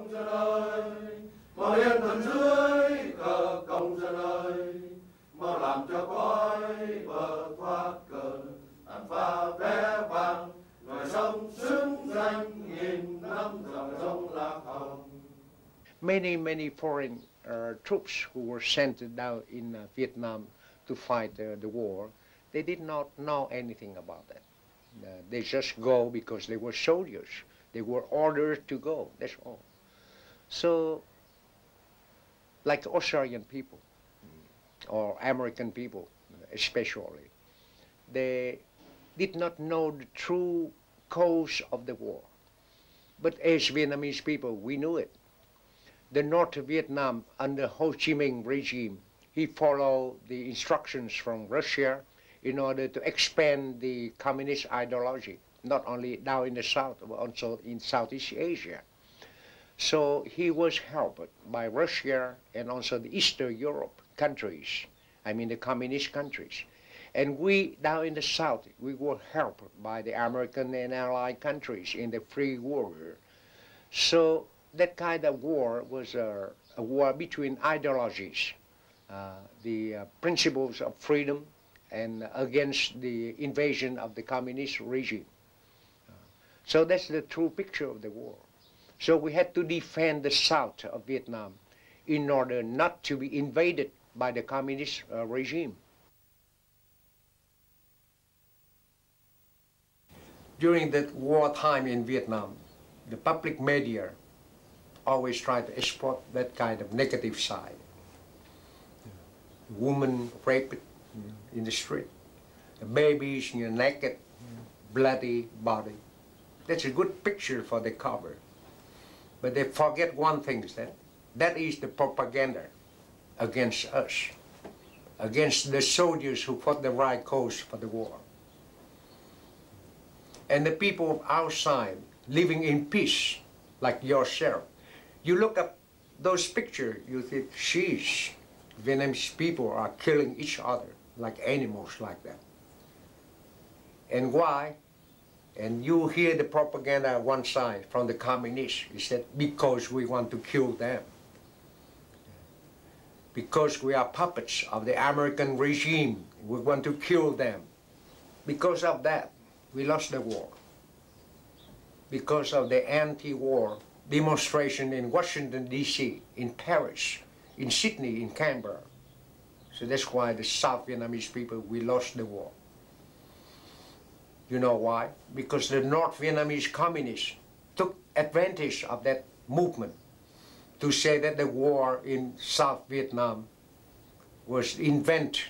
công dân ơi, mau lên thần dưới cờ công dân ơi, mau làm cho cõi bờ thoát cờ, tàn pha vé vàng, người sống xứng danh nghìn năm dòng sông lạc hồng. Many foreign troops who were sent down in Vietnam to fight the war, they did not know anything about that. They just go because they were soldiers. They were ordered to go, that's all. So, like Australian people, or American people especially, they did not know the true cause of the war. But as Vietnamese people, we knew it. The North Vietnam under Ho Chi Minh regime, he followed the instructions from Russia in order to expand the communist ideology, not only down in the South, but also in Southeast Asia. So he was helped by Russia and also the Eastern Europe countries, I mean the communist countries. And we, down in the South, we were helped by the American and Allied countries in the free war. So that kind of war was a war between ideologies, the principles of freedom and against the invasion of the communist regime. So that's the true picture of the war. So we had to defend the south of Vietnam in order not to be invaded by the communist regime. During that wartime in Vietnam, the public media always try to exploit that kind of negative side. Women raped in the street, the babies naked, bloody body. That's a good picture for the cover. But they forget one thing, is that is the propaganda against us, against the soldiers who fought the right cause for the war. And the people outside living in peace, like yourself, you look at those pictures, you think, sheesh, Vietnamese people are killing each other like animals like that. And why? And you hear the propaganda on one side from the communists. He said, because we want to kill them. Because we are puppets of the American regime, we want to kill them. Because of that, we lost the war. Because of the anti-war demonstration in Washington, D.C., in Paris, in Sydney, in Canberra. So that's why the South Vietnamese people, we lost the war. You know why? Because the North Vietnamese communists took advantage of that movement to say that the war in South Vietnam was invented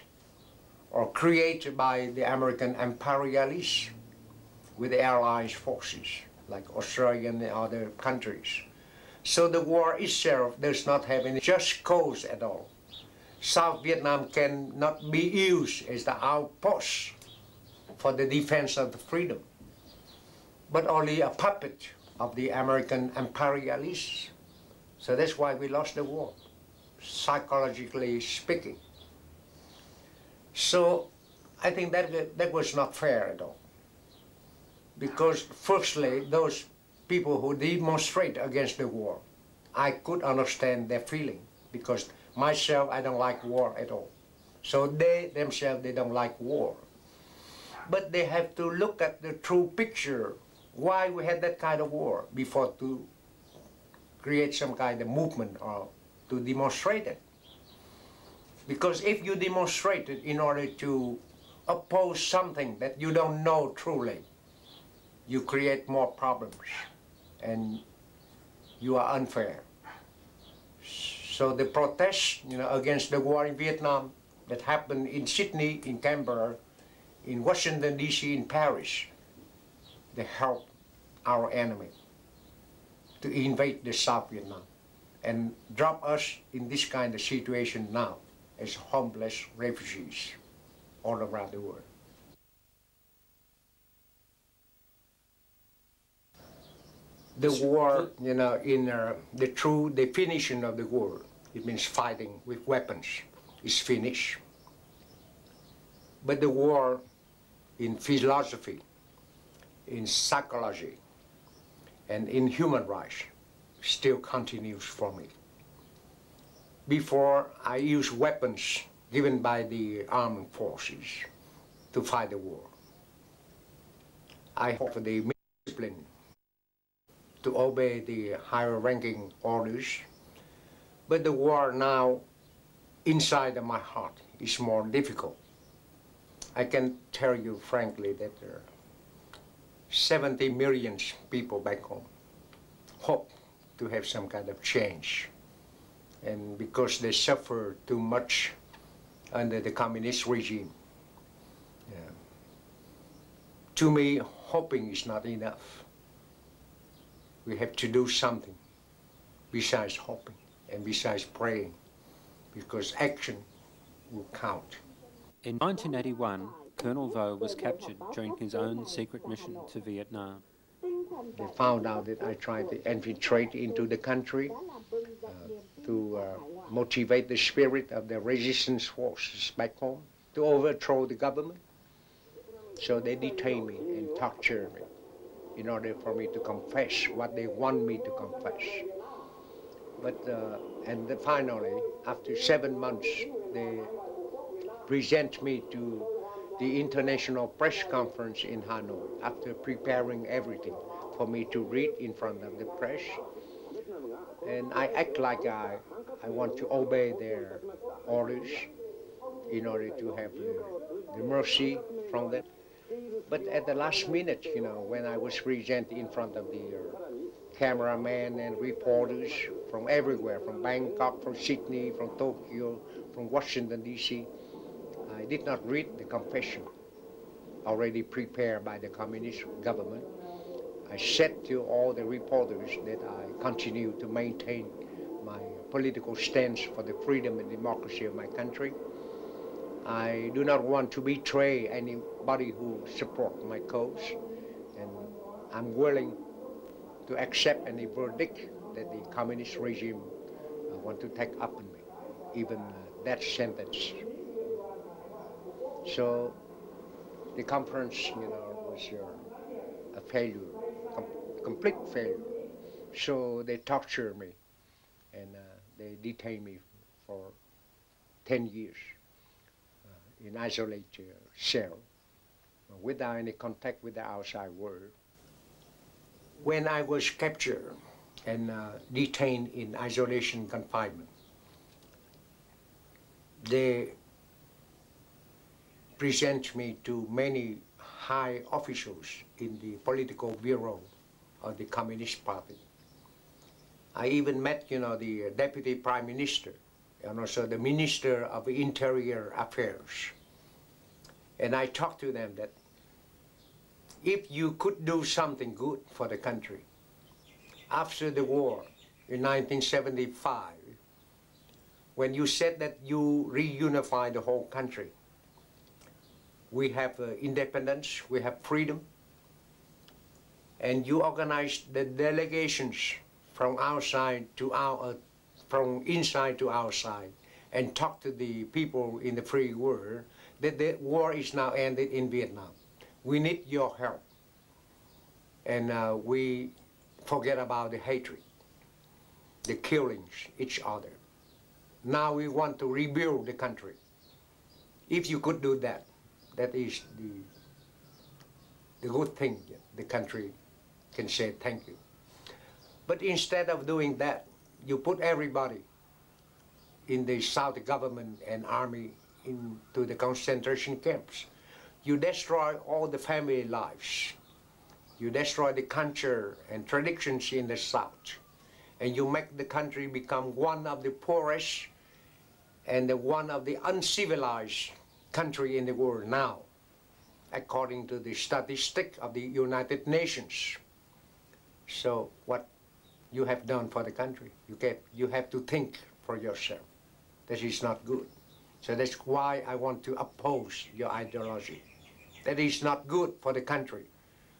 or created by the American imperialists with the Allied forces, like Australia and other countries. So the war itself does not have any just cause at all. South Vietnam cannot be used as the outpost for the defense of the freedom, but only a puppet of the American imperialists. So that's why we lost the war, psychologically speaking. So I think that was not fair at all. Because firstly, those people who demonstrate against the war, I could understand their feeling, because myself, I don't like war at all. So they themselves, they don't like war. But they have to look at the true picture, why we had that kind of war, before to create some kind of movement or to demonstrate it. Because if you demonstrate it in order to oppose something that you don't know truly, you create more problems and you are unfair. So the protests, against the war in Vietnam that happened in Sydney, in Canberra, in Washington, D.C., in Paris, they helped our enemy to invade the South Vietnam and drop us in this kind of situation now as homeless refugees all around the world. The war, in the true definition of the war, it means fighting with weapons, is finished. But the war in philosophy, in psychology, and in human rights still continues for me. Before, I used weapons given by the armed forces to fight the war. I have the discipline to obey the higher ranking orders, but the war now inside of my heart is more difficult. I can tell you frankly that there are 70 million people back home hope to have some kind of change. And because they suffer too much under the communist regime. To me, hoping is not enough. We have to do something besides hoping and besides praying, because action will count. In 1981, Colonel Vo was captured during his own secret mission to Vietnam. They found out that I tried to infiltrate into the country to motivate the spirit of the resistance forces back home, to overthrow the government. So they detained me and tortured me in order for me to confess what they want me to confess. But, and then finally, after 7 months, they present me to the International Press Conference in Hanoi after preparing everything for me to read in front of the press. And I act like I want to obey their orders in order to have the mercy from them. But at the last minute, you know, when I was presented in front of the cameramen and reporters from everywhere, from Bangkok, from Sydney, from Tokyo, from Washington, D.C., I did not read the confession already prepared by the communist government. I said to all the reporters that I continue to maintain my political stance for the freedom and democracy of my country. I do not want to betray anybody who supports my cause, and I'm willing to accept any verdict that the communist regime want to take up on me, even that sentence. So the conference, you know, was a failure, complete failure. So they tortured me, and they detained me for 10 years in isolated cell, without any contact with the outside world. When I was captured and detained in isolation confinement, they present me to many high officials in the political bureau of the Communist Party. I even met, you know, the Deputy Prime Minister and also the Minister of Interior Affairs. And I talked to them that if you could do something good for the country, after the war in 1975, when you said that you reunify the whole country, we have independence, we have freedom, and you organized the delegations from outside to from inside to outside, and talk to the people in the free world that the war is now ended in Vietnam. We need your help, and we forget about the hatred, the killings each other. Now we want to rebuild the country. If you could do that, that is the good thing. The country can say thank you. But instead of doing that, you put everybody in the South government and army into the concentration camps. You destroy all the family lives. You destroy the culture and traditions in the South. And you make the country become one of the poorest and one of the uncivilized country in the world now, according to the statistic of the United Nations. So what you have done for the country, you have to think for yourself. That is not good. So that's why I want to oppose your ideology. That is not good for the country,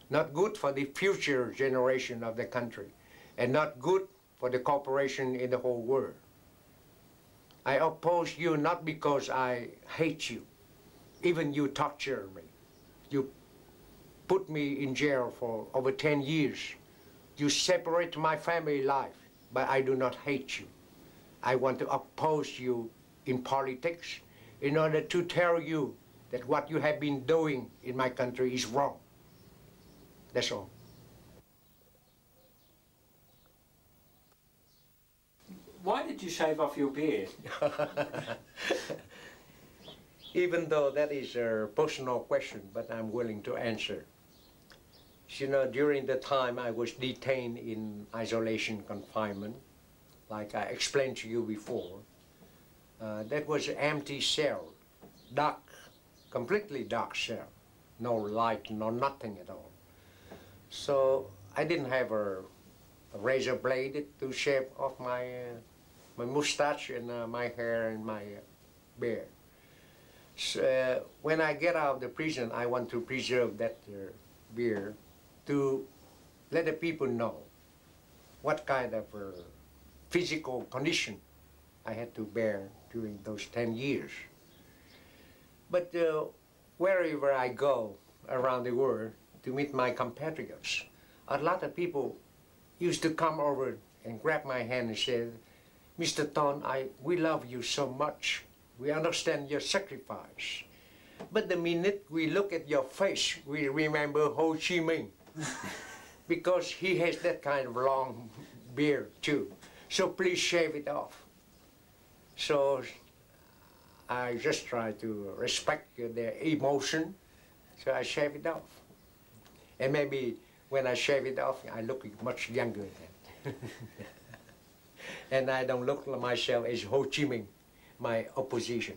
not good for the future generation of the country, and not good for the cooperation in the whole world. I oppose you not because I hate you. Even you torture me. You put me in jail for over 10 years. You separate my family life. but I do not hate you. I want to oppose you in politics in order to tell you that what you have been doing in my country is wrong. That's all. Why did you shave off your beard? Even though that is a personal question, but I'm willing to answer. You know, during the time I was detained in isolation confinement, like I explained to you before, that was an empty cell, dark, completely dark cell, no light, no nothing at all. So I didn't have a razor blade to shave off my mustache and my hair and my beard. So, when I get out of the prison, I want to preserve that beard to let the people know what kind of physical condition I had to bear during those 10 years. But wherever I go around the world to meet my compatriots, a lot of people used to come over and grab my hand and say, Mr. Ton, we love you so much. We understand your sacrifice. But the minute we look at your face, we remember Ho Chi Minh. Because he has that kind of long beard too. So please shave it off. So I just try to respect their emotion, so I shave it off. And maybe when I shave it off, I look much younger then. And I don't look like myself as Ho Chi Minh, my opposition.